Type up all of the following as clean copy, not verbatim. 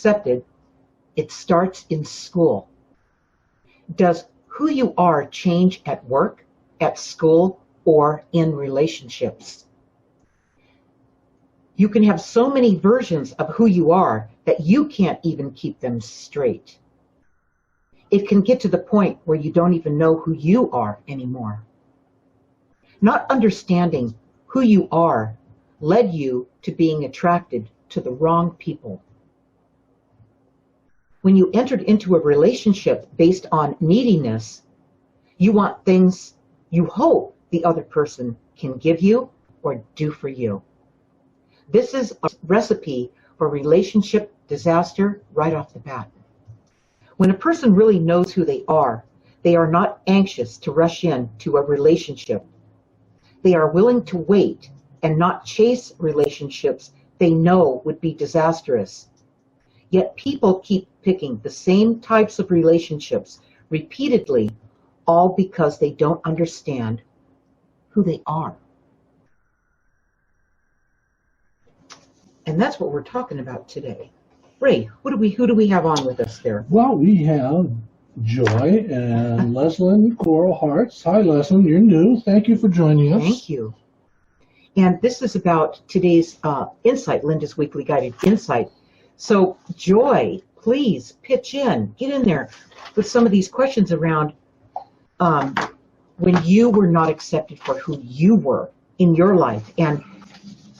accepted, it starts in school. Does who you are change at work, at school, or in relationships? You can have so many versions of who you are that you can't even keep them straight. It can get to the point where you don't even know who you are anymore. Not understanding who you are led you to being attracted to the wrong people. When you entered into a relationship based on neediness, you want things you hope the other person can give you or do for you. This is a recipe for relationship disaster right off the bat. When a person really knows who they are not anxious to rush into a relationship. They are willing to wait and not chase relationships they know would be disastrous. Yet people keep picking the same types of relationships repeatedly, all because they don't understand who they are. And that's what we're talking about today. Ray, who do we have on with us there? Well, we have Joy and Leslyn Coral Hearts. Hi, Leslyn, you're new. Thank you for joining us. Thank you. And this is about today's insight, Linda's Weekly Guided Insight. So, Joy, please pitch in, get in there with some of these questions around when you were not accepted for who you were in your life, and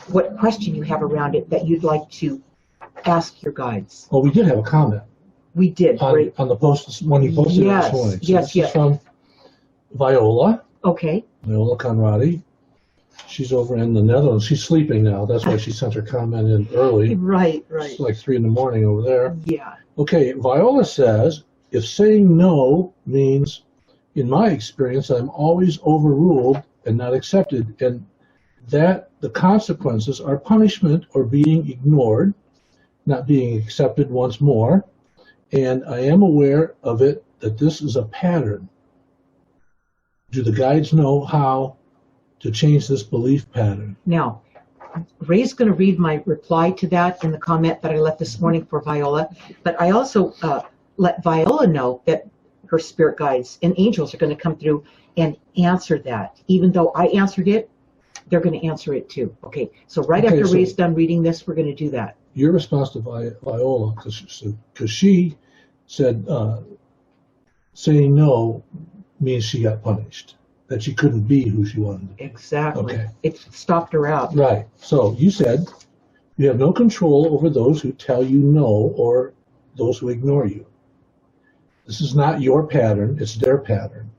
what question you have around it that you'd like to ask your guides. Well, we did have a comment. We did. On the post when you posted it this morning. So yes. This is from Viola. Okay. Viola Conradi. She's over in the Netherlands. She's sleeping now. That's why she sent her comment in early. Right. It's like 3 in the morning over there. Yeah. Okay, Viola says, if saying no means, in my experience, I'm always overruled and not accepted, and that the consequences are punishment or being ignored, not being accepted once more, and I am aware of it, that this is a pattern. Do the guides know how to change this belief pattern? Now, Ray's going to read my reply to that in the comment that I left this morning for Viola, but I also let Viola know that her spirit guides and angels are going to come through and answer that. Even though I answered it, they're going to answer it too. Okay, so after Ray's done reading this, we're going to do that. Your response to Viola, because she said saying no means she got punished, that she couldn't be who she wanted to be. Exactly. Okay. It stopped her out. Right. So you said you have no control over those who tell you no or those who ignore you. This is not your pattern, it's their pattern.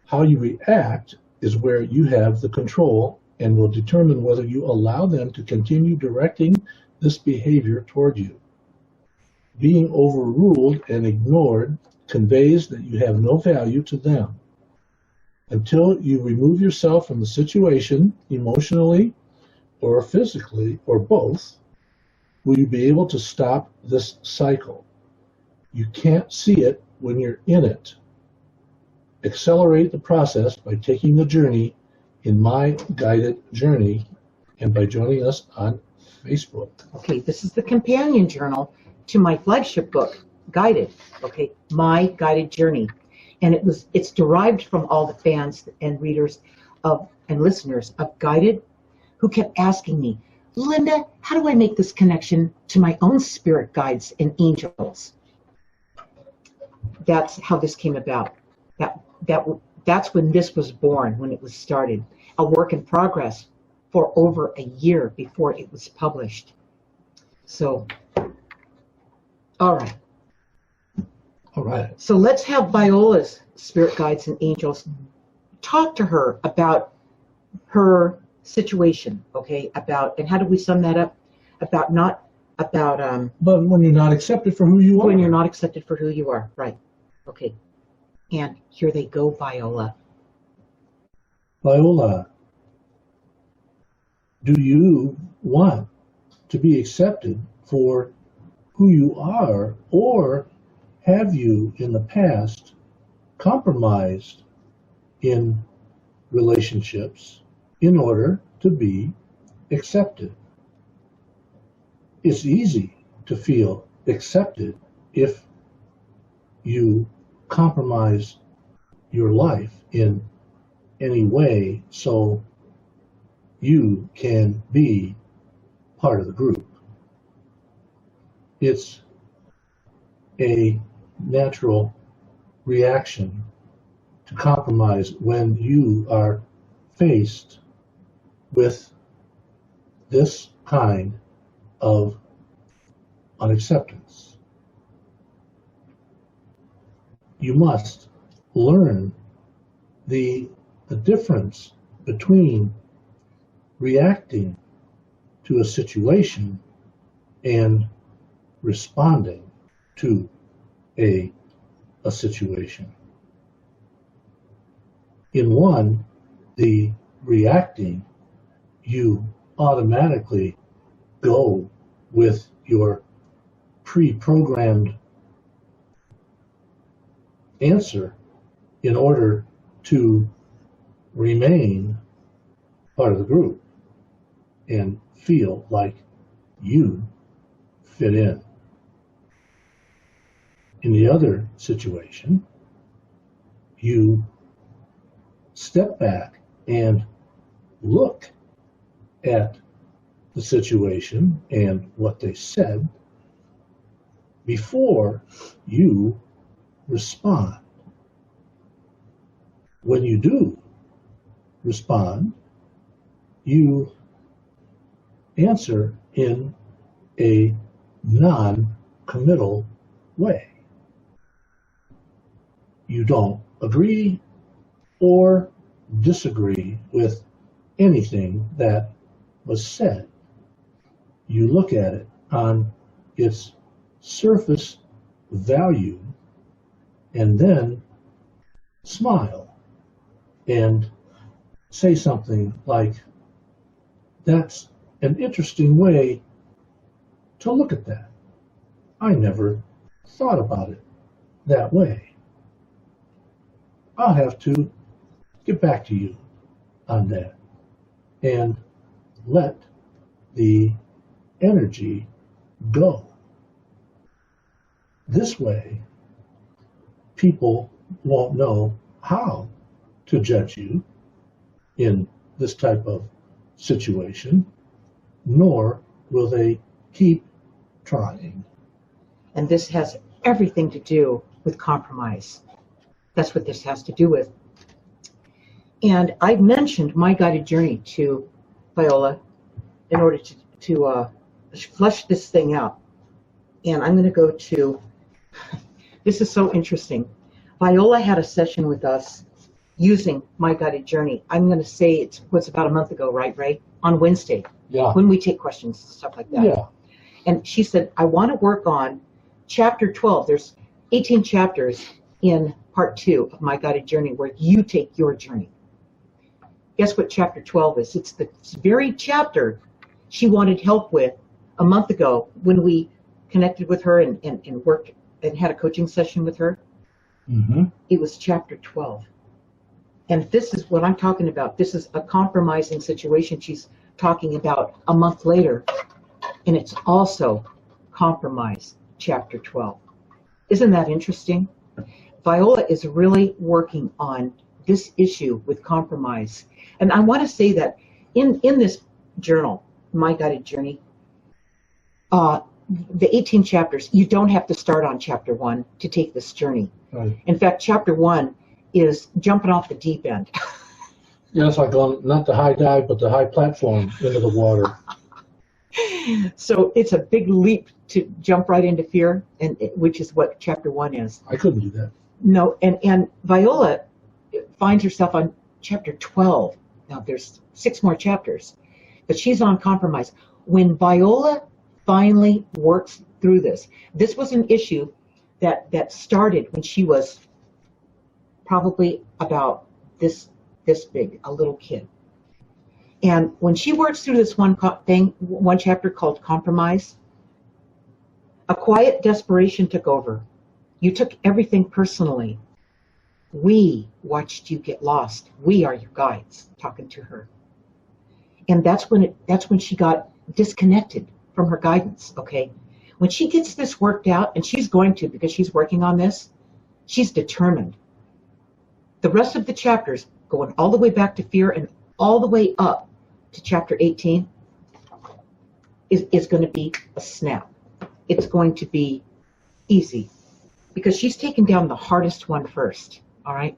How you react is where you have the control and will determine whether you allow them to continue directing this behavior toward you. Being overruled and ignored conveys that you have no value to them. Until you remove yourself from the situation, emotionally or physically, or both, will you be able to stop this cycle. You can't see it when you're in it. Accelerate the process by taking the journey in My Guided Journey and by joining us on Facebook. Okay, this is the companion journal to my flagship book, Guided. Okay, My Guided Journey. And it's derived from all the fans and readers and listeners of Guided who kept asking me, Linda, how do I make this connection to my own spirit guides and angels? That's how this came about. That's when this was born, when it was started. A work in progress for over a year before it was published. So, all right. All right. So let's have Viola's spirit guides and angels talk to her about her situation, okay? And how do we sum that up? But when you're not accepted for who you are. When you're not accepted for who you are, right? Okay. And here they go, Viola. Viola, do you want to be accepted for who you are, or have you in the past compromised in relationships in order to be accepted? It's easy to feel accepted if you compromise your life in any way so you can be part of the group. It's a natural reaction to compromise when you are faced with this kind of unacceptance. You must learn the difference between reacting to a situation and responding to a situation. In one, the reacting, you automatically go with your pre-programmed answer in order to remain part of the group and feel like you fit in. In the other situation, you step back and look at the situation and what they said before you respond. When you do respond, you answer in a non-committal way. You don't agree or disagree with anything that was said. You look at it on its surface value and then smile and say something like, "That's an interesting way to look at that. I never thought about it that way. I'll have to get back to you on that," and let the energy go. This way, people won't know how to judge you in this type of situation, nor will they keep trying. And this has everything to do with compromise. That's what this has to do with. And I mentioned my guided journey to Viola in order to flesh this thing out. And I'm going to go to, this is so interesting. Viola had a session with us using my guided journey. I'm going to say it was about a month ago, right, Ray? On Wednesday. Yeah. When we take questions and stuff like that. Yeah. And she said, I want to work on chapter 12. There's 18 chapters in part 2 of my guided journey where you take your journey. Guess what chapter 12 is? It's the very chapter she wanted help with a month ago when we connected with her and worked and had a coaching session with her. Mm-hmm. It was chapter 12. And this is what I'm talking about. This is a compromising situation she's talking about a month later. And it's also compromise, chapter 12. Isn't that interesting? Viola is really working on this issue with compromise. And I want to say that in this journal, My Guided Journey, the 18 chapters, you don't have to start on chapter 1 to take this journey. Right. In fact, chapter 1 is jumping off the deep end. Yeah, it's like going, not the high dive, but the high platform into the water. So it's a big leap to jump right into fear, which is what chapter 1 is. I couldn't do that. No, and Viola finds herself on chapter 12. Now there's 6 more chapters, but she's on compromise. When Viola finally works through this was an issue that started when she was probably about this big, a little kid. And when she works through this one chapter called Compromise, a quiet desperation took over. You took everything personally. We watched you get lost. We are your guides, talking to her. And that's when she got disconnected from her guidance, okay? When she gets this worked out, and she's going to because she's working on this, she's determined. The rest of the chapters, going all the way back to fear and all the way up to chapter 18, is going to be a snap. It's going to be easy because she's taken down the hardest one first. All right?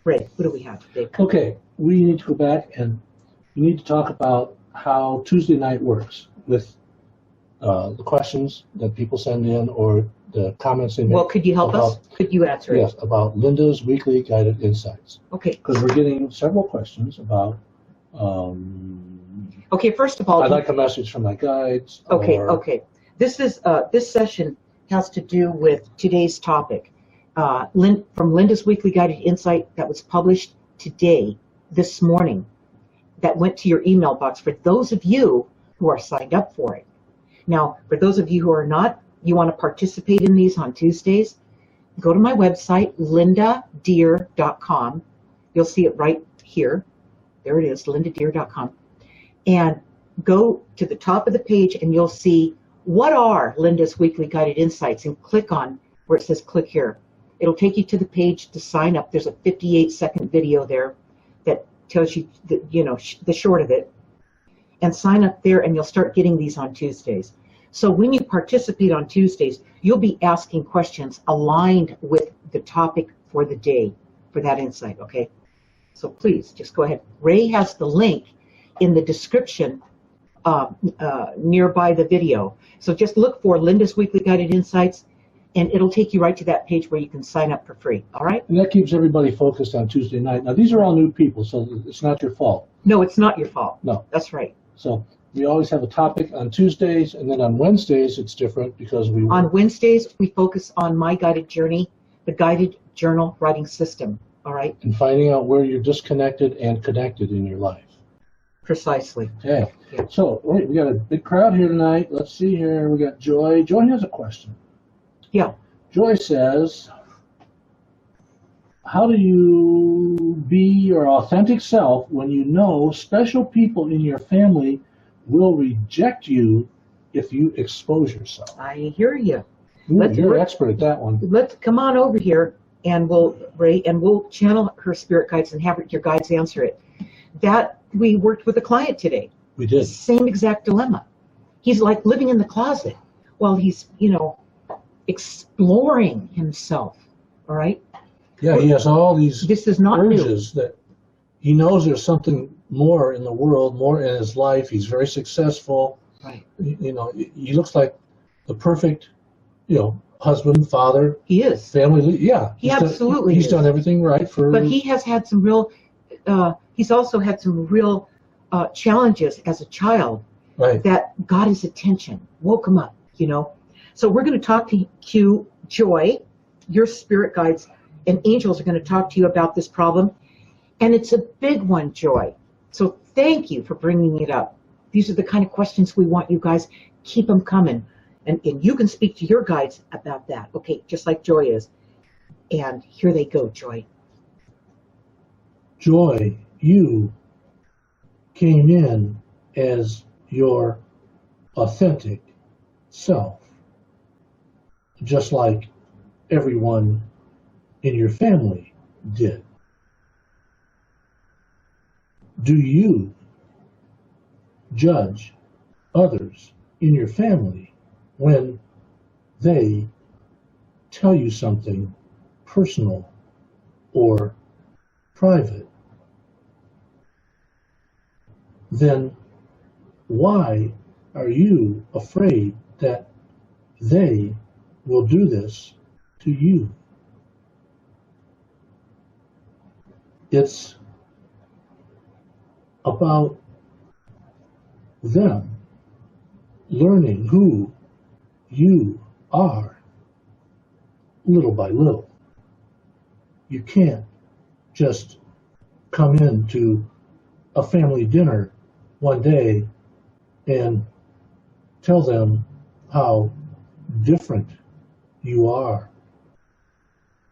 Ray, what do we have today? Okay, we need to go back and we need to talk about how Tuesday night works with the questions that people send in or the comments they make. Well, could you help us? Could you answer it? Yes, about Linda's weekly guided insights. Okay. Because we're getting several questions about. Okay, first of all, I'd like a message from my guides. Okay. This is this session has to do with today's topic. From Linda's Weekly Guided Insight that was published today, this morning, that went to your email box for those of you who are signed up for it. Now, for those of you who are not, you want to participate in these on Tuesdays, go to my website, lindadeir.com. You'll see it right here. There it is, lindadeir.com. And go to the top of the page and you'll see what are Linda's Weekly Guided Insights, and click on where it says click here. It'll take you to the page to sign up. There's a 58-second video there that tells you the short of it. And sign up there and you'll start getting these on Tuesdays. So when you participate on Tuesdays, you'll be asking questions aligned with the topic for the day for that insight, okay? So please, just go ahead. Ray has the link in the description nearby the video. So just look for Linda's Weekly Guided Insights, and it'll take you right to that page where you can sign up for free, all right? And that keeps everybody focused on Tuesday night. Now, these are all new people, so it's not your fault. No, it's not your fault. No. That's right. So we always have a topic on Tuesdays, and then on Wednesdays it's different because we... On Wednesdays, we focus on My Guided Journey, the guided journal writing system, all right? And finding out where you're disconnected and connected in your life. Precisely. Okay. Yeah. So, wait, we got a big crowd here tonight. Let's see here. We got Joy. Joy has a question. Yeah. Joy says, how do you be your authentic self when you know special people in your family will reject you if you expose yourself? I hear you. Ooh, you're an expert at that one. Let's come on over here, and we'll channel her spirit guides and have your guides answer it. That we worked with a client today. We did. Same exact dilemma. He's like living in the closet while he's, exploring himself. All right. Yeah, he has all these This is not urges that he knows there's something more in the world, more in his life. He's very successful. Right. He looks like the perfect, husband, father. He is. Family. Yeah. He absolutely He's is. done everything right for. But he has had some real. He's also had some real challenges as a child. Right. That got his attention, woke him up. So we're going to talk to you, Joy. Your spirit guides and angels are going to talk to you about this problem. And it's a big one, Joy. So thank you for bringing it up. These are the kind of questions we want you guys. Keep them coming. And you can speak to your guides about that. Okay, just like Joy is. And here they go, Joy. Joy, you came in as your authentic self, just like everyone in your family did. Do you judge others in your family when they tell you something personal or private? Then why are you afraid that they will do this to you? It's about them learning who you are little by little. You can't just come into a family dinner one day and tell them how different you are,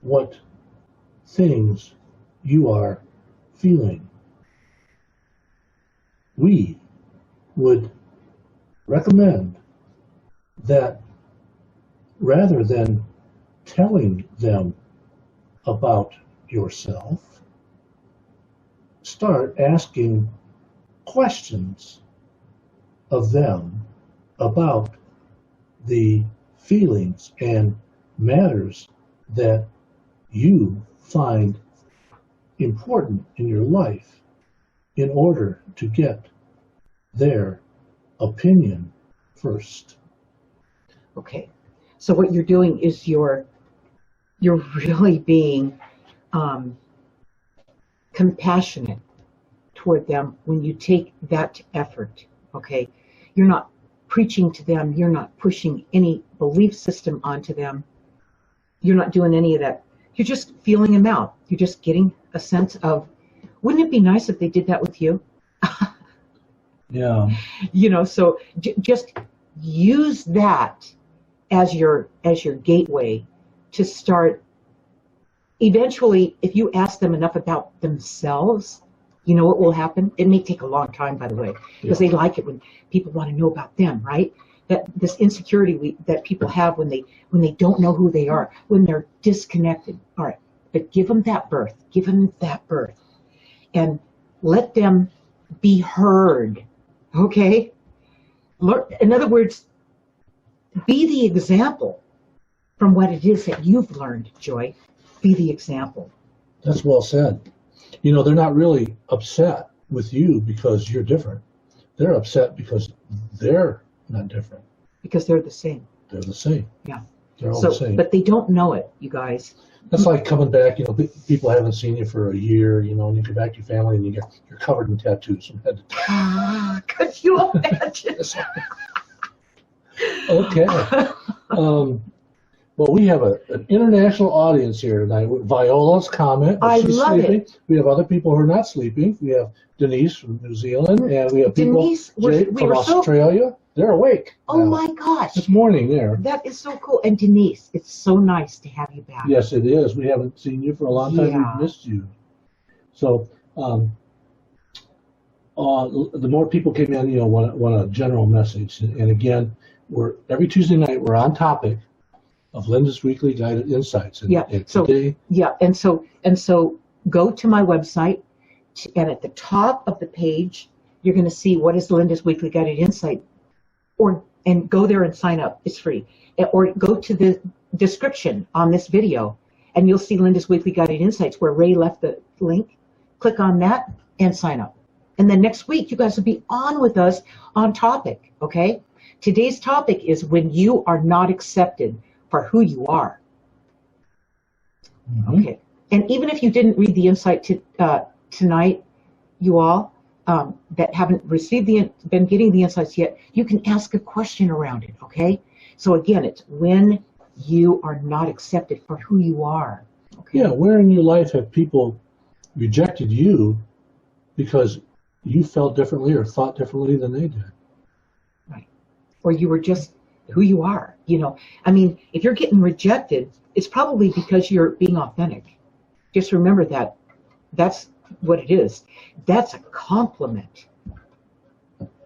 what things you are feeling. We would recommend that rather than telling them about yourself, start asking questions of them about the feelings and matters that you find important in your life in order to get their opinion first. Okay. So what you're doing is you're really being compassionate toward them when you take that effort. Okay. You're not preaching to them. You're not pushing any belief system onto them. You're not doing any of that. You're just feeling them out. You're just getting a sense of, wouldn't it be nice if they did that with you? Yeah. You know, so just use that as your gateway to start. Eventually, if you ask them enough about themselves, you know what will happen? It may take a long time, by the way, because they like it when people want to know about them, right? That this insecurity that people have when they don't know who they are, when they're disconnected. All right, but give them that birth. Give them that birth, and let them be heard. Okay? In other words, be the example from what it is that you've learned, Joy. Be the example. That's well said. You know, they're not really upset with you because you're different. They're upset because they're not different. Because they're the same. They're the same. Yeah. They're all the same. But they don't know it, you guys. That's like coming back, you know, people haven't seen you for a year, you know, and you come back to your family and you're covered in tattoos from head to toe. Could you imagine? Okay. Well, we have an international audience here tonight. Viola's comment. She's love sleeping. It. We have other people who are not sleeping. We have Denise from New Zealand, and we have people from Australia. They're awake. Oh my gosh! This morning, there. That is so cool. And Denise, it's so nice to have you back. Yes, it is. We haven't seen you for a long time. Yeah. We've missed you. So, the more people came in, you know, want a general message. And again, every Tuesday night we're on topic of Linda's Weekly Guided Insights. And so go to my website, and at the top of the page, you're going to see what is Linda's Weekly Guided Insight, and go there and sign up. It's free. Or go to the description on this video, and you'll see Linda's Weekly Guided Insights where Ray left the link. Click on that and sign up. And then next week, you guys will be on with us on topic, okay? Today's topic is when you are not accepted for who you are. Mm-hmm. Okay. And even if you didn't read the insight tonight, you all that haven't been getting the insights yet, you can ask a question around it, okay? So again, it's when you are not accepted for who you are. Okay? Yeah, where in your life have people rejected you because you felt differently or thought differently than they did? Right. Or you were just who you are, you know. I mean, if you're getting rejected, it's probably because you're being authentic. Just remember that. That's what it is. That's a compliment.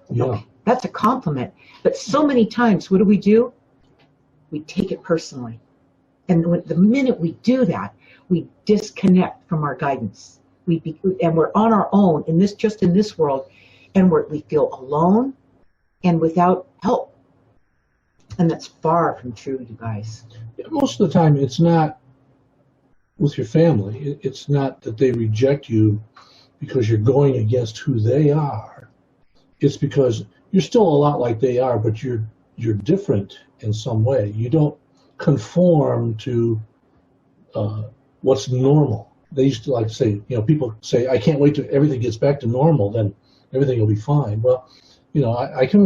Yeah. Okay. That's a compliment. But so many times, what do? We take it personally. And the minute we do that, we disconnect from our guidance. And we're on our own in this world, and we feel alone and without help. And that's far from true, you guys. Most of the time, it's not with your family. It's not that they reject you because you're going against who they are. It's because you're still a lot like they are, but you're different in some way. You don't conform to what's normal. They used to like to say, you know, people say, I can't wait till everything gets back to normal, then everything will be fine. Well, you know, I can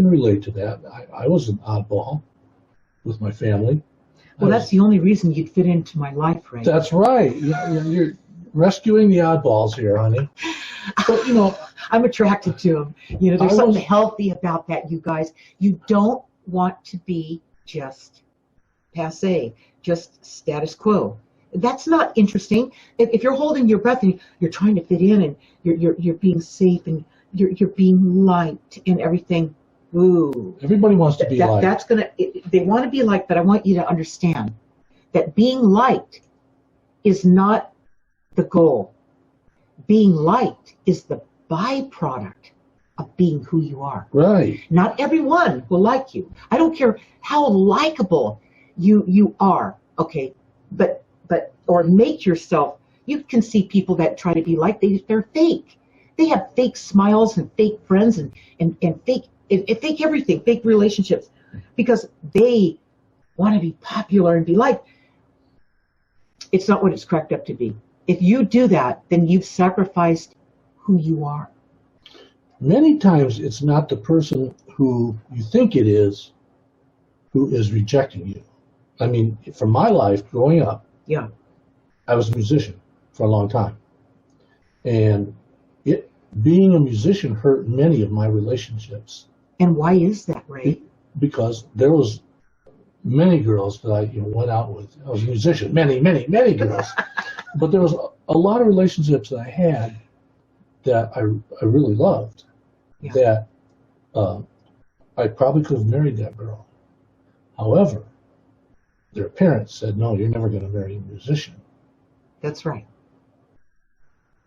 relate to that. I was an oddball with my family. Well, that's the only reason you'd fit into my life, Ray. That's right. You're rescuing the oddballs here, honey. But, you know, I'm attracted to them. You know, there's something healthy about that, you guys. You don't want to be just passé, just status quo. That's not interesting. If you're holding your breath and you're trying to fit in and you're being safe and you're being liked and everything, Ooh. Everybody wants to be liked. That's they want to be liked, but I want you to understand that being liked is not the goal. Being liked is the byproduct of being who you are. Right. Not everyone will like you. I don't care how likable you are, okay? But or make yourself. You can see people that try to be liked. They're fake. They have fake smiles and fake friends and fake everything, fake relationships, because they want to be popular and be liked. It's not what it's cracked up to be. If you do that, then you've sacrificed who you are. Many times it's not the person who you think it is who is rejecting you. I mean, from my life growing up, Yeah. I was a musician for a long time. And being a musician hurt many of my relationships. And why is that, Ray? Because there was many girls that I went out with. I was a musician, many girls. But there was a lot of relationships that I had that I really loved. Yeah. That I probably could have married that girl. However, their parents said, no, you're never going to marry a musician. That's right.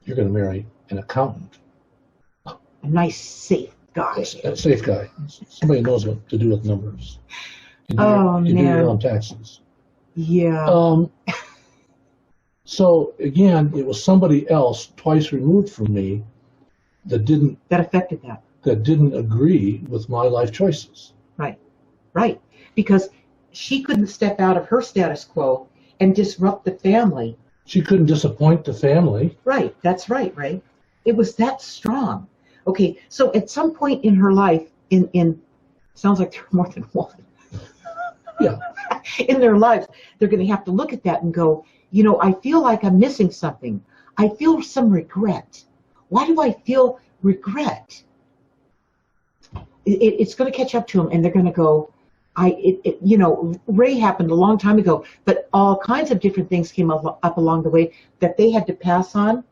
You're going to marry an accountant. A nice, safe guy. A safe guy. Somebody knows what to do with numbers. You do, Man. do your own taxes. Yeah. So again, it was somebody else twice removed from me that affected that. That didn't agree with my life choices. Right. Because she couldn't step out of her status quo and disrupt the family. She couldn't disappoint the family. Right. That's right, Ray. It was that strong. Okay. So at some point in her life, in sounds like there are more than one. Yeah. In their lives, they're going to have to look at that and go, I feel like I'm missing something. I feel some regret. Why do I feel regret? It's going to catch up to them, and they're going to go, Ray happened a long time ago, but all kinds of different things came up along the way that they had to pass on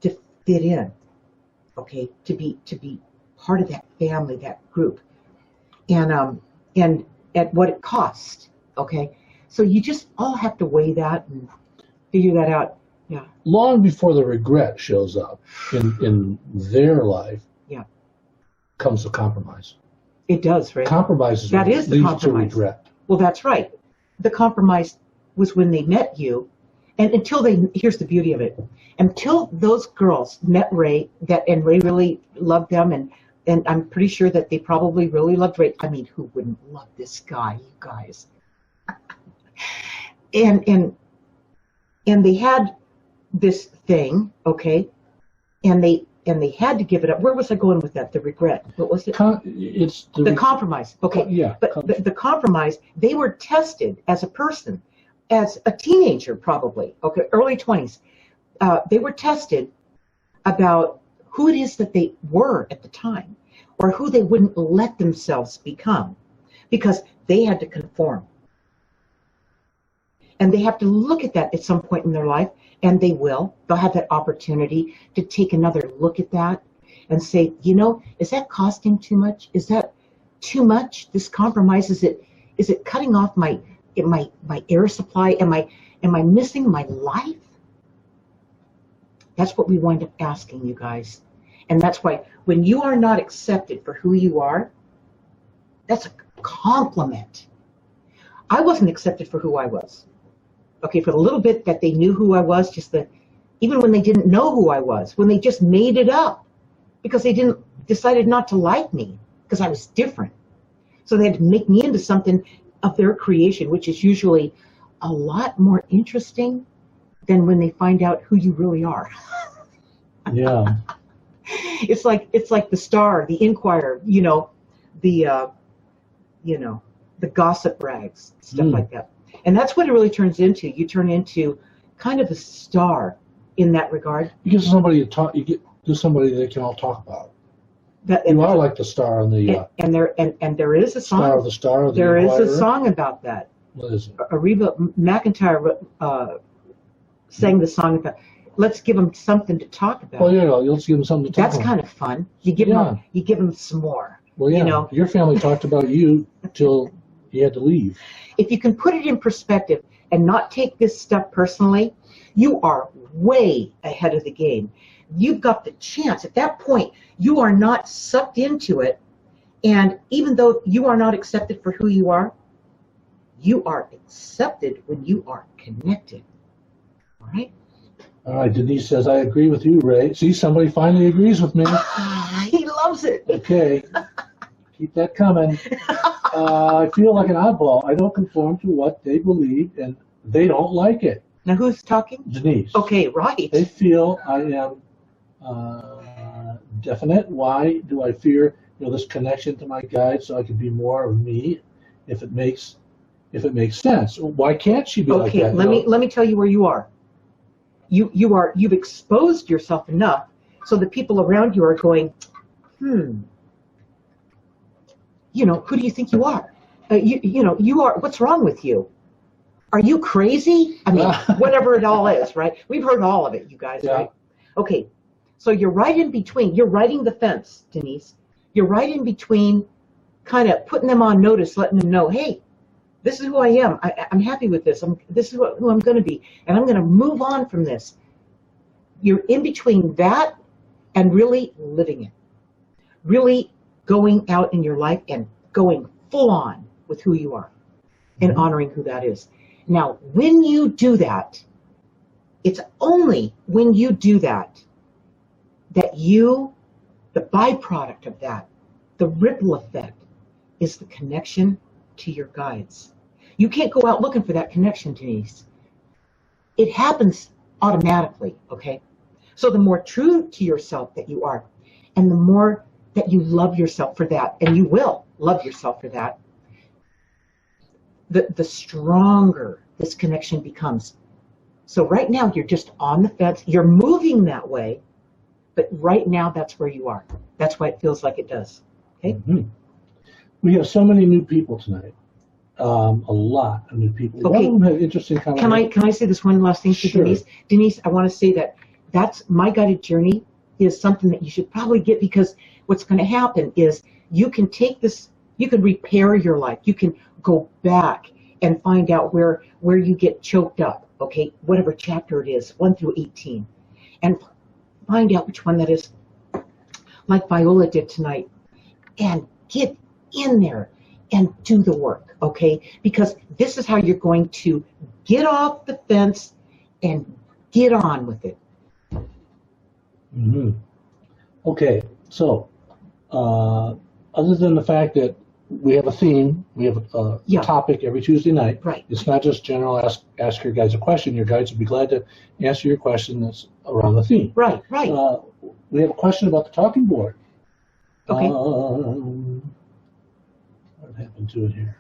to fit in, okay, to be part of that family, that group, and at what it cost, okay. So you just all have to weigh that and figure that out. Yeah. Long before the regret shows up in their life, yeah, comes the compromise. It does, right? Compromise is that is the leads compromise. to regret. Well, that's right. The compromise was when they met you, and here's the beauty of it. Until those girls met Ray, and Ray really loved them, and I'm pretty sure that they probably really loved Ray. I mean, who wouldn't love this guy, you guys? and they had this thing, okay, and they had to give it up. Where was I going with that? The regret. What was it? It's the compromise. Okay. Yeah. But the compromise, they were tested as a person, as a teenager probably, okay, early 20s. They were tested about who it is that they were at the time, or who they wouldn't let themselves become, because they had to conform. And they have to look at that at some point in their life, and they will. They'll have that opportunity to take another look at that and say, is that costing too much? Is that too much? This compromise, is it cutting off my air supply? Am I missing my life? That's what we wind up asking, you guys. And that's why when you are not accepted for who you are, that's a compliment. I wasn't accepted for who I was. Okay, for the little bit that they knew who I was, even when they didn't know who I was, when they just made it up, because they decided not to like me, because I was different. So they had to make me into something of their creation, which is usually a lot more interesting than when they find out who you really are. Yeah. It's like the Star, the Inquirer, the gossip rags, stuff like that. And that's what it really turns into. You turn into kind of a star in that regard. You get somebody to talk. You get somebody they can all talk about. You are like the star on the. And there is a song. Star of the Star. There is a song about that. What is it? Aretha McEntire sang the song about. Let's give them something to talk about. Well, let's give them something to talk about. That's kind of fun. You give them some more. Well, yeah, You know, your family talked about you till you had to leave. if you can put it in perspective and not take this stuff personally, you are way ahead of the game. You've got the chance. At that point, you are not sucked into it. And even though you are not accepted for who you are accepted when you are connected. All right? All right, Denise says, I agree with you, Ray. See, somebody finally agrees with me. He loves it. Okay, keep that coming. I feel like an oddball. I don't conform to what they believe, and they don't like it. Now, who's talking? Denise. Okay, right. They feel I am definite. Why do I fear this connection to my guide so I can be more of me if it makes sense? Why can't she be like that? Let me tell you where you are. You've exposed yourself enough so the people around you are going, who do you think you are? You are, what's wrong with you? Are you crazy? I mean, whatever it all is, right? We've heard all of it, you guys, yeah. right? Okay, so you're right in between. You're riding the fence, Denise. You're right in between, kind of putting them on notice, letting them know, hey, this is who I am. I'm happy with this. This is who I'm going to be, and I'm going to move on from this. You're in between that and really living it, really going out in your life and going full on with who you are and honoring who that is. Now, when you do that, it's only when you do that that the byproduct of that, the ripple effect, is the connection to your guides. You can't go out looking for that connection, Denise. It happens automatically, okay? So the more true to yourself that you are, and the more that you love yourself for that, and you will love yourself for that, the stronger this connection becomes. So right now you're just on the fence. You're moving that way, but right now that's where you are. That's why it feels like it does. Okay? Mm-hmm. We have so many new people tonight. A lot of new people. Okay. One of them had interesting comments. Can I say this one last thing to Sure. Denise? Denise, I want to say that's my guided journey is something that you should probably get, because what's going to happen is you can take this, you can repair your life. You can go back and find out where you get choked up, okay, whatever chapter it is, 1 through 18, and find out which one that is, like Viola did tonight, and get in there and do the work, okay? Because this is how you're going to get off the fence and get on with it. Mm-hmm. Okay, so other than the fact that we have a theme, we have a topic every Tuesday night. Right. It's not just general ask your guides a question. Your guides will be glad to answer your question that's around the theme. Right. We have a question about the talking board. Okay. What happened to it here?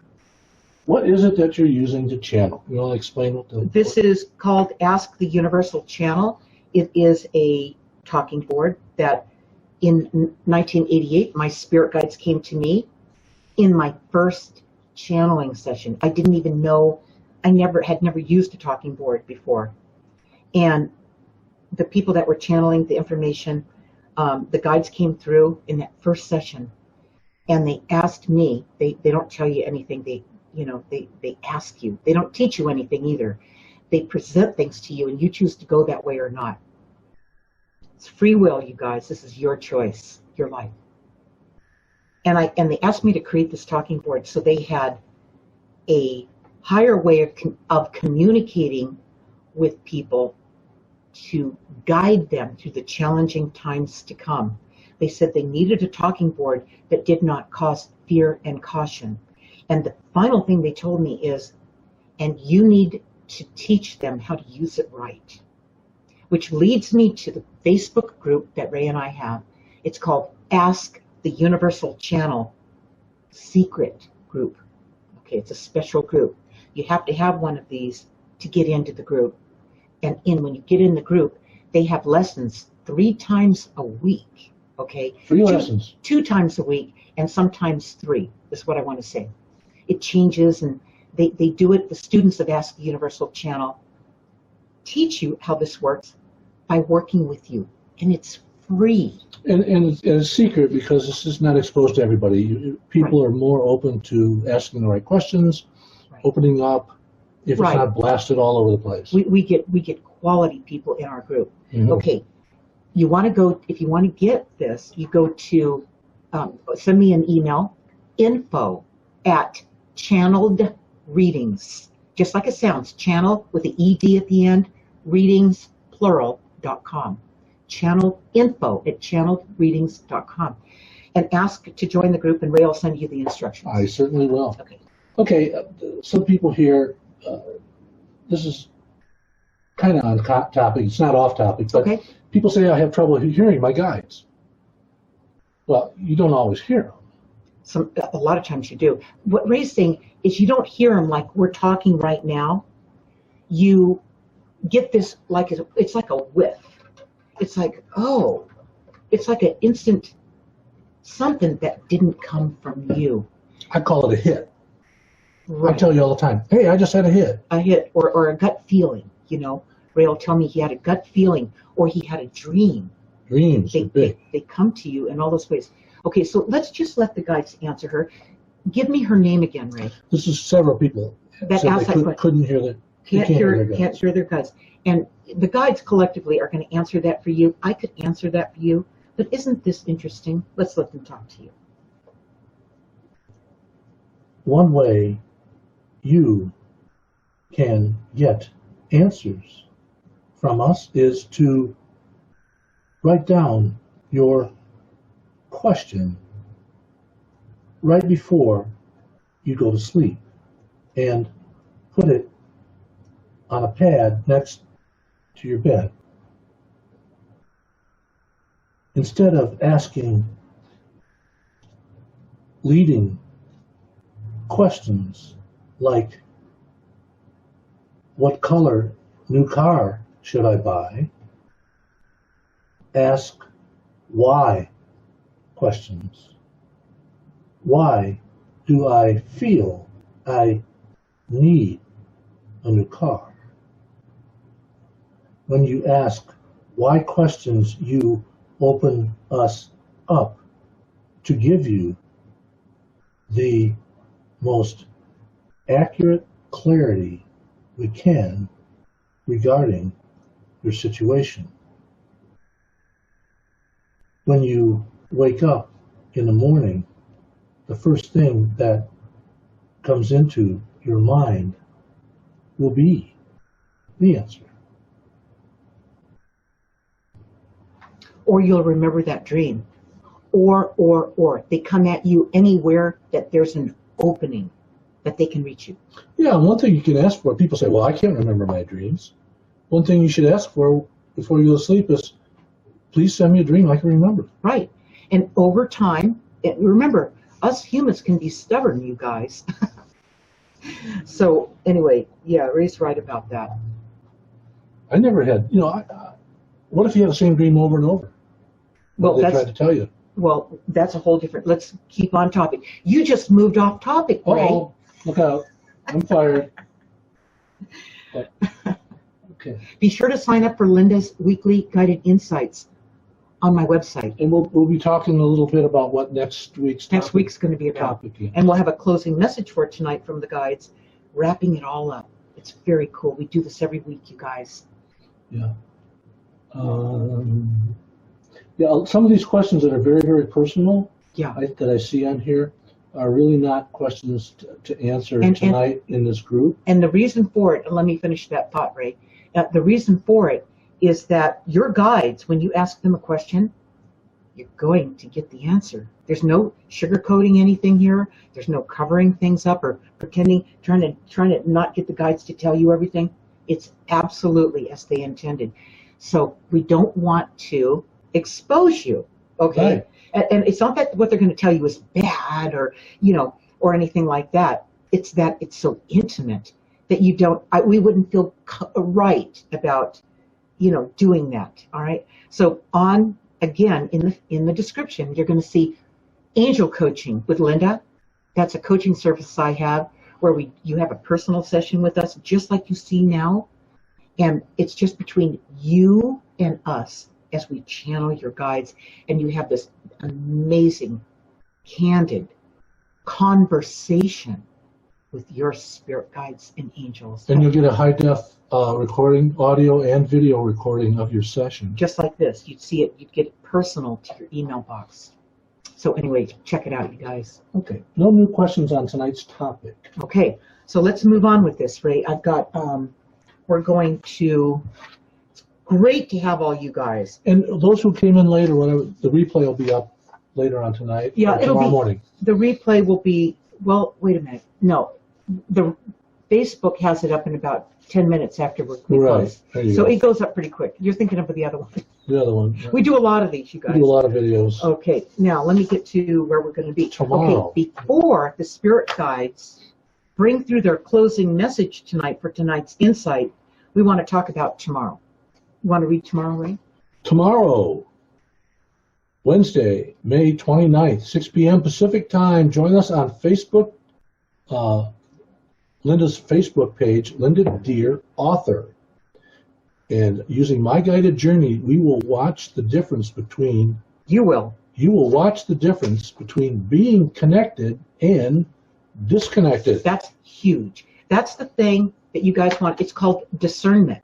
What is it that you're using to channel? You want to explain what This is called Ask the Universal Channel. It is a talking board that in 1988, my spirit guides came to me in my first channeling session. I didn't even know, I had never used a talking board before. And the people that were channeling the information, the guides came through in that first session, and they asked me, they don't tell you anything, they ask you. They don't teach you anything either. They present things to you, and you choose to go that way or not. It's free will, you guys. This is your choice, your life. And they asked me to create this talking board so they had a higher way of communicating with people to guide them through the challenging times to come. They said they needed a talking board that did not cause fear and caution. And the final thing they told me is, and you need to teach them how to use it right. Which leads me to the Facebook group that Ray and I have. It's called Ask the Universal Channel Secret Group. Okay, it's a special group. You have to have one of these to get into the group. And when you get in the group, they have lessons 3 times a week. Okay? 3 lessons. 2 times a week, and sometimes 3, is what I want to say. It changes, and they do it. The students of Ask the Universal Channel teach you how this works by working with you. And it's free. And it's secret because this is not exposed to everybody. People are more open to asking the right questions, opening up, if it's not blasted all over the place. We get quality people in our group. Mm-hmm. Okay, you want to go, if you want to get this, you go to, send me an email, info@channeled readings, just like it sounds, channel with the ED at the end, readings, plural.com. Info@channeledreadings.com. And ask to join the group, and Ray will send you the instructions. I certainly will. Okay. Some people here, this is kind of on topic, it's not off topic, but people say I have trouble hearing my guides. Well, you don't always hear them. A lot of times you do. What Ray's saying is you don't hear them like we're talking right now. You get this, like it's like a whiff. It's like, oh, it's like an instant something that didn't come from you. I call it a hit. Right. I tell you all the time, hey, I just had a hit. A hit or a gut feeling, you know. Ray will tell me he had a gut feeling or he had a dream. Dreams are big. They come to you in all those ways. Okay, so let's just let the guides answer her. Give me her name again, Ray. This is several people that asked that question. Couldn't hear that. Can't hear their guides. And the guides collectively are going to answer that for you. I could answer that for you. But isn't this interesting? Let's let them talk to you. One way you can get answers from us is to write down your question right before you go to sleep and put it on a pad next to your bed. Instead of asking leading questions like, what color new car should I buy? Ask why questions. Why do I feel I need a new car? When you ask why questions, you open us up to give you the most accurate clarity we can regarding your situation. When you wake up in the morning, the first thing that comes into your mind will be the answer. Or you'll remember that dream. Or. They come at you anywhere that there's an opening that they can reach you. Yeah, and one thing you can ask for, people say, well, I can't remember my dreams. One thing you should ask for before you go to sleep is, please send me a dream I can remember. Right. And over time, remember, us humans can be stubborn, you guys. So anyway, yeah, Ray's right about that. I never had, what if you had the same dream over and over? Well, they tried to tell you. Well, that's a whole different, let's keep on topic. You just moved off topic, Ray. Uh-oh, look out. I'm fired. But, okay. Be sure to sign up for Linda's weekly guided insights on my website. And we'll be talking a little bit about what next week's going to be about. And we'll have a closing message for tonight from the guides, wrapping it all up. It's very cool. We do this every week, you guys. Yeah. Some of these questions that are very, very personal that I see on here are really not questions to answer tonight in this group. And the reason for it, and let me finish that thought, Ray. The reason for it is that your guides, when you ask them a question, you're going to get the answer. There's no sugarcoating anything here. There's no covering things up or pretending, trying to not get the guides to tell you everything. It's absolutely as they intended. So we don't want to expose you, okay? Right. And it's not that what they're going to tell you is bad or or anything like that. It's that it's so intimate that we wouldn't feel right about doing that. All right. So again in the description, you're going to see angel coaching with Linda. That's a coaching service I have where you have a personal session with us, just like you see now, and it's just between you and us. as we channel your guides, and you have this amazing, candid conversation with your spirit guides and angels. And you'll get a high-def recording, audio and video recording of your session. Just like this. You'd see it, you'd get it personal to your email box. So anyway, check it out, you guys. Okay, no new questions on tonight's topic. Okay, so let's move on with this, Ray. I've got, we're going to, it's great to have all you guys. And those who came in later, whatever, the replay will be up later on tonight. Yeah, or tomorrow morning. The replay will be, well, wait a minute. No, the Facebook has it up in about 10 minutes after we close. Right. So it goes up pretty quick. You're thinking of the other one. The other one. Yeah. We do a lot of these, you guys. We do a lot of videos. Okay, now let me get to where we're going to be. Tomorrow. Okay, before the spirit guides bring through their closing message tonight for tonight's insight, we want to talk about tomorrow. You want to read tomorrow, Ray? Tomorrow, Wednesday, May 29th, 6 p.m. Pacific time. Join us on Facebook, Linda's Facebook page, Linda Deir, author. And using My Guided Journey, we will watch the difference between... You will. You will watch the difference between being connected and disconnected. That's huge. That's the thing that you guys want. It's called discernment.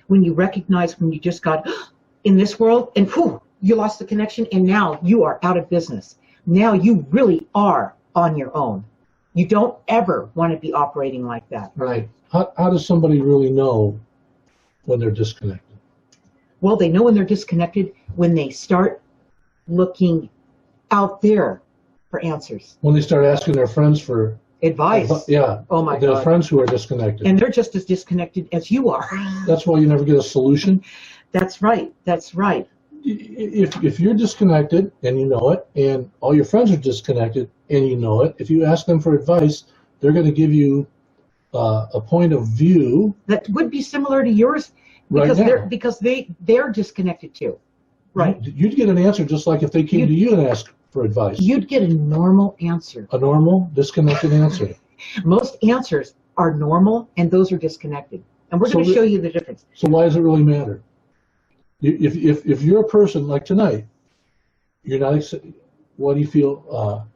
When you recognize when you just got in this world and whew, you lost the connection and now you are out of business. Now you really are on your own. You don't ever want to be operating like that. Right. How does somebody really know when they're disconnected? Well, they know when they're disconnected when they start looking out there for answers. When they start asking their friends for advice. Yeah. Oh my their God. friends who are disconnected. And they're just as disconnected as you are. That's why you never get a solution. That's right. That's right. If you're disconnected and you know it, and all your friends are disconnected and you know it, if you ask them for advice, they're going to give you a point of view that would be similar to yours because they're disconnected too. Right. You'd get an answer just like if they came to you and asked for advice. You'd get a normal answer. A normal, disconnected answer. Most answers are normal, and those are disconnected. And we're going to show you the difference. So why does it really matter? If you're a person like tonight, you're not. What do you feel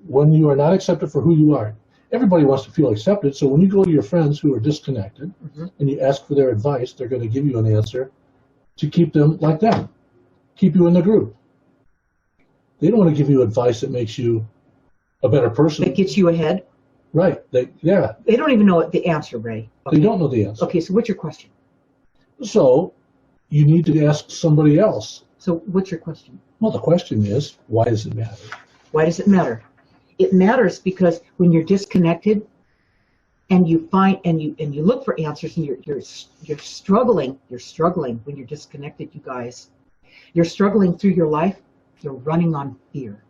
when you are not accepted for who you are? Everybody wants to feel accepted. So when you go to your friends who are disconnected and you ask for their advice, they're going to give you an answer to keep them like that, keep you in the group. They don't want to give you advice that makes you a better person. That gets you ahead. Right. They don't even know the answer, Ray. Okay. They don't know the answer. Okay, so what's your question? So you need to ask somebody else. So what's your question? Well, the question is, why does it matter? Why does it matter? It matters because when you're disconnected and you find and you look for answers and you're struggling when you're disconnected, you guys. You're struggling through your life, you're running on fear.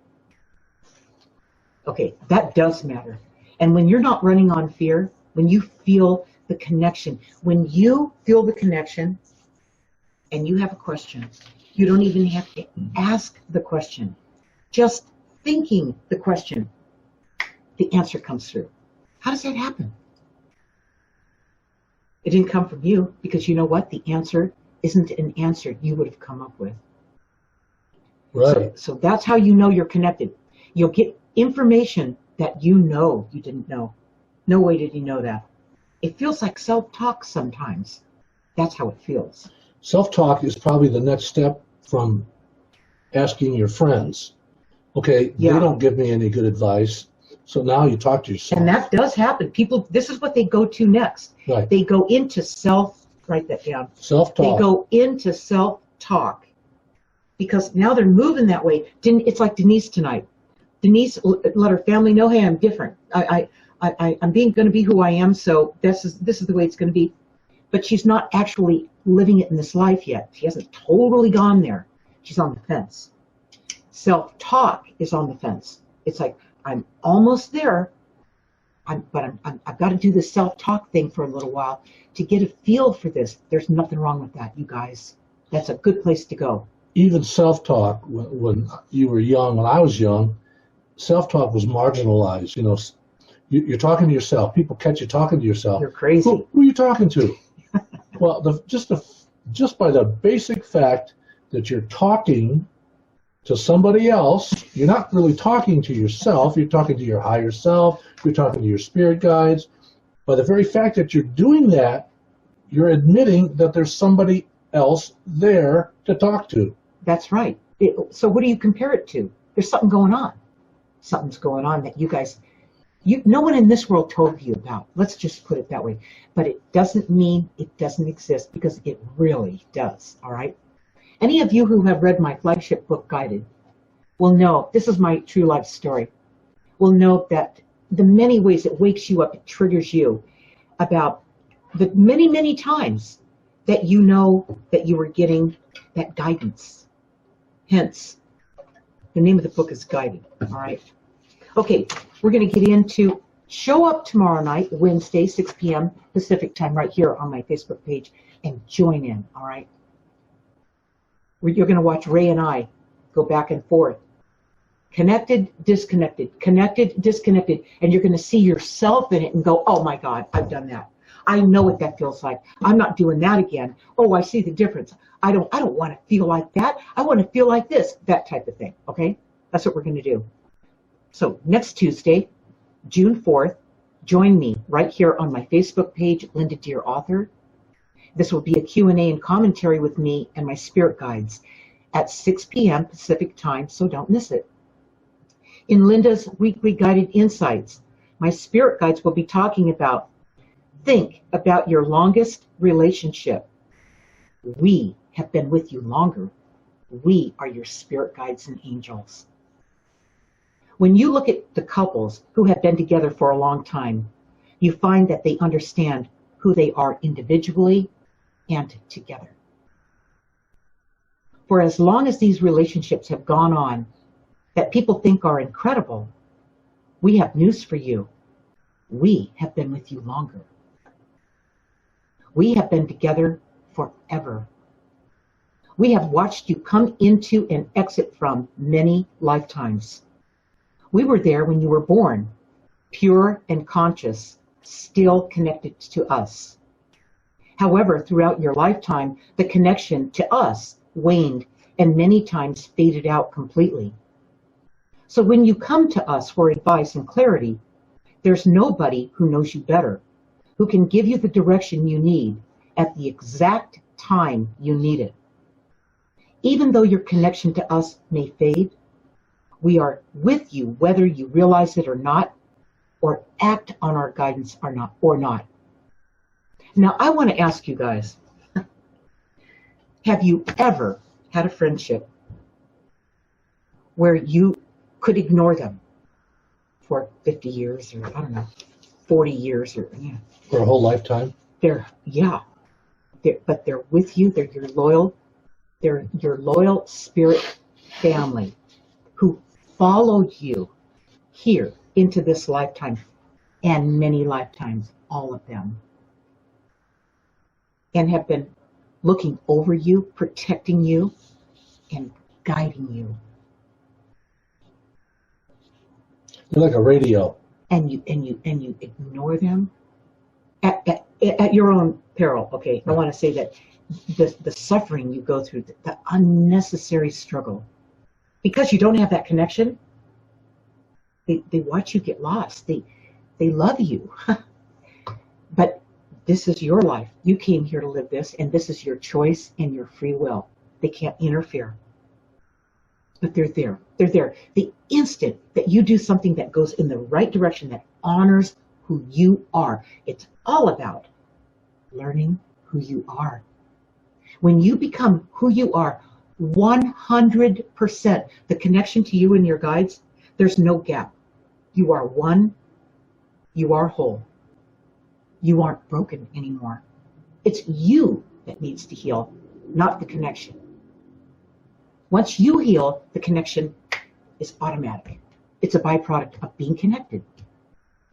Okay, that does matter. And when you're not running on fear, when you feel the connection, when you feel the connection and you have a question, you don't even have to ask the question. Just thinking the question, the answer comes through. How does that happen? It didn't come from you because you know what? The answer isn't an answer you would have come up with. Right. So that's how you know you're connected. You'll get information that you know you didn't know. No way did you know that. It feels like self-talk sometimes. That's how it feels. Self-talk is probably the next step from asking your friends. Okay, yeah. They don't give me any good advice, so now you talk to yourself. And that does happen. People, this is what they go to next. Right. They go into write that down. Self-talk. They go into self-talk because now they're moving that way. It's like Denise tonight. Denise let her family know, hey, I'm different. I'm going to be who I am, so this is the way it's going to be. But she's not actually living it in this life yet. She hasn't totally gone there. She's on the fence. Self-talk is on the fence. It's like, I'm almost there, but I've got to do this self-talk thing for a little while to get a feel for this. There's nothing wrong with that, you guys. That's a good place to go. Even self-talk, when you were young, when I was young, self-talk was marginalized. You know, you're talking to yourself. People catch you talking to yourself. You're crazy. Who are you talking to? Well, just by the basic fact that you're talking to somebody else. You're not really talking to yourself. You're talking to your higher self. You're talking to your spirit guides. By the very fact that you're doing that, you're admitting that there's somebody else there to talk to. That's right. So what do you compare it to? There's something going on. Something's going on that you guys, no one in this world told you about. Let's just put it that way. But it doesn't mean it doesn't exist, because it really does, all right? Any of you who have read my flagship book, Guided, will know, this is my true life story, will know that the many ways it wakes you up, it triggers you about the many, many times that you know that you were getting that guidance. Hence, the name of the book is Guided, all right? Okay, we're going to get into, show up tomorrow night, Wednesday, 6 p.m. Pacific time, right here on my Facebook page, and join in, all right? You're going to watch Ray and I go back and forth. Connected, disconnected, and you're going to see yourself in it and go, oh my God, I've done that. I know what that feels like. I'm not doing that again. Oh, I see the difference. I don't want to feel like that. I want to feel like this, that type of thing, okay? That's what we're going to do. So next Tuesday, June 4th, join me right here on my Facebook page, Linda Deir Author. This will be a Q&A and commentary with me and my spirit guides at 6 p.m. Pacific time, so don't miss it. In Linda's weekly guided insights, my spirit guides will be talking about, think about your longest relationship. We have been with you longer. We are your spirit guides and angels. When you look at the couples who have been together for a long time, you find that they understand who they are individually and together. For as long as these relationships have gone on that people think are incredible, we have news for you. We have been with you longer. We have been together forever. We have watched you come into and exit from many lifetimes. We were there when you were born, pure and conscious, still connected to us. However, throughout your lifetime, the connection to us waned and many times faded out completely. So when you come to us for advice and clarity, there's nobody who knows you better, who can give you the direction you need at the exact time you need it. Even though your connection to us may fade, we are with you whether you realize it or not, or act on our guidance or not. Now, I want to ask you guys, have you ever had a friendship where you could ignore them for 50 years or, I don't know, 40 years or, yeah. For a whole lifetime? But they're with you, they're your loyal spirit family who followed you here into this lifetime and many lifetimes, all of them, and have been looking over you, protecting you, and guiding you. They're like a radio. And you ignore them at your own peril. Okay, I want to say that the suffering you go through, the unnecessary struggle, because you don't have that connection. They watch you get lost. They love you, but this is your life. You came here to live this, and this is your choice and your free will. They can't interfere. But they're there. They're there. The instant that you do something that goes in the right direction, that honors who you are, it's all about learning who you are. When you become who you are, 100%, the connection to you and your guides, there's no gap. You are one. You are whole. You aren't broken anymore. It's you that needs to heal, not the connection. Once you heal, the connection is automatic. It's a byproduct of being connected,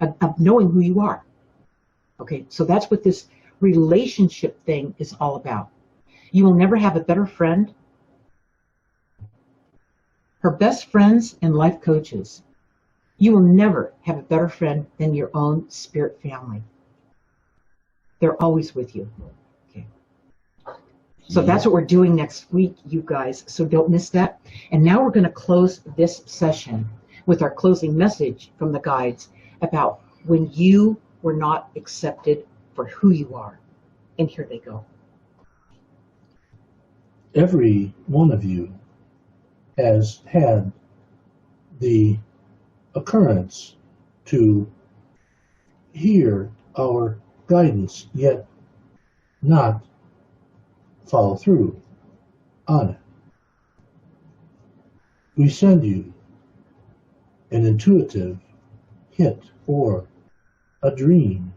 of knowing who you are. Okay, so that's what this relationship thing is all about. You will never have a better friend. Her best friends and life coaches. You will never have a better friend than your own spirit family. They're always with you. Okay. So that's what we're doing next week, you guys. So don't miss that. And now we're going to close this session with our closing message from the guides about when you were not accepted for who you are. And here they go. Every one of you has had the occurrence to hear our guidance, yet not follow through on it. We send you an intuitive hit or a dream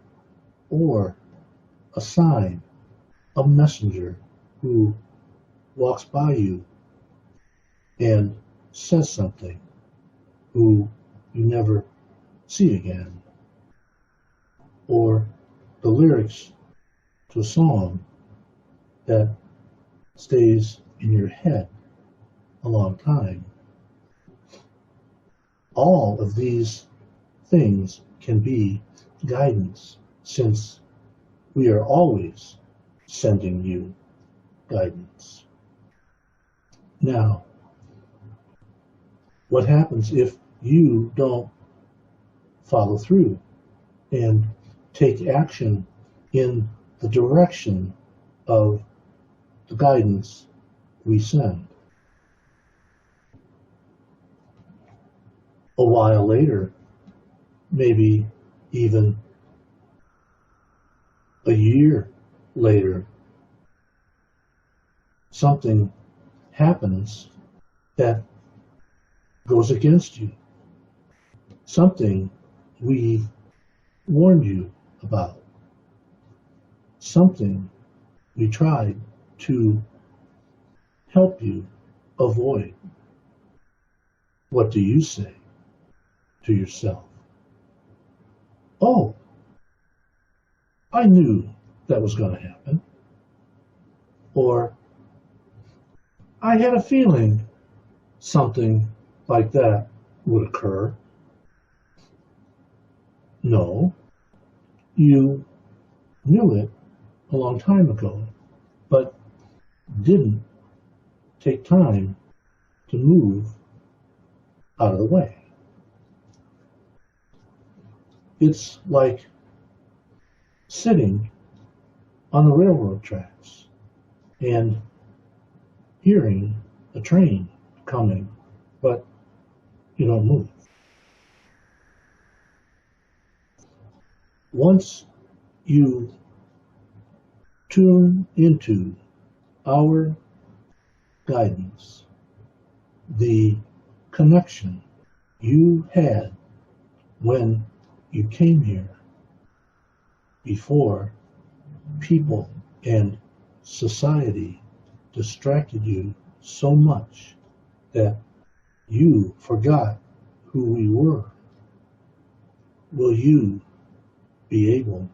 or a sign, a messenger who walks by you and says something, who you never see again, or the lyrics to a song that stays in your head a long time. All of these things can be guidance, since we are always sending you guidance. Now, what happens if you don't follow through and take action in the direction of the guidance we send? A while later, maybe even a year later, something happens that goes against you. Something we warned you about. Something we tried to help you avoid. What do you say to yourself? Oh, I knew that was going to happen. Or, I had a feeling something like that would occur. No, you knew it a long time ago, but didn't take time to move out of the way. It's like sitting on the railroad tracks and hearing a train coming, but you don't move. Once you tune into our guidance, the connection you had when you came here, before people and society distracted you so much that you forgot who we were, will you be able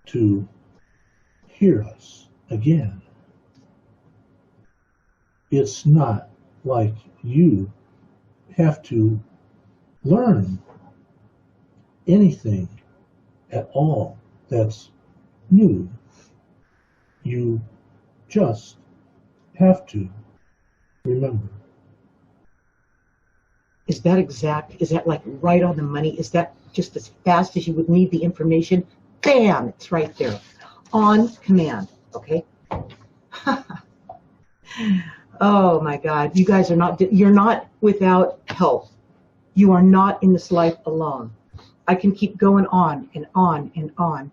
to hear us again? It's not like you have to learn anything at all that's new. You just have to remember. Is that like right on the money? Is that just as fast as you would need the information? Bam, it's right there. On command, okay? Oh my God, you guys you're not without help. You are not in this life alone. I can keep going on and on and on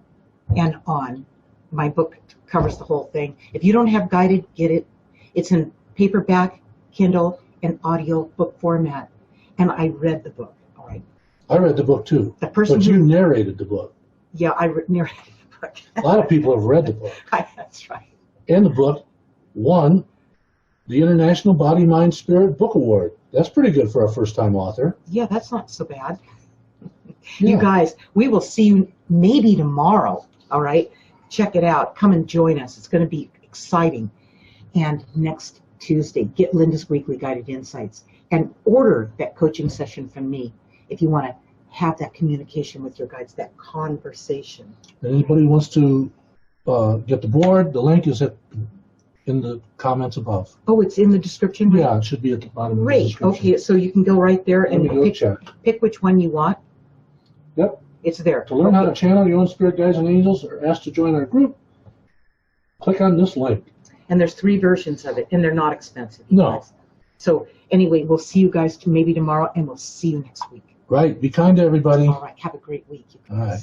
and on. My book covers the whole thing. If you don't have guided, get it. It's in paperback, Kindle, and audio book format. And I read the book, all right? I read the book too, but you narrated the book. Yeah, I narrated the book. A lot of people have read the book. That's right. And the book won the International Body, Mind, Spirit Book Award. That's pretty good for a first-time author. Yeah, that's not so bad. Yeah. You guys, we will see you maybe tomorrow, all right? Check it out. Come and join us. It's going to be exciting. And next Tuesday, get Linda's Weekly Guided Insights and order that coaching session from me if you want to have that communication with your guides, that conversation. And anybody wants to get the board, the link is at the in the comments above. Oh, it's in the description? Yeah, it should be at the bottom of the Great. description. Okay, so you can go right there Let and me go check. pick which one you want. Yep. It's there. To learn how to channel your own spirit guides and angels or ask to join our group, click on this link. And there's 3 versions of it, and they're not expensive. No. Guys. So anyway, we'll see you guys maybe tomorrow, and we'll see you next week. Right. Be kind to everybody. All right. Have a great week, you guys. All right.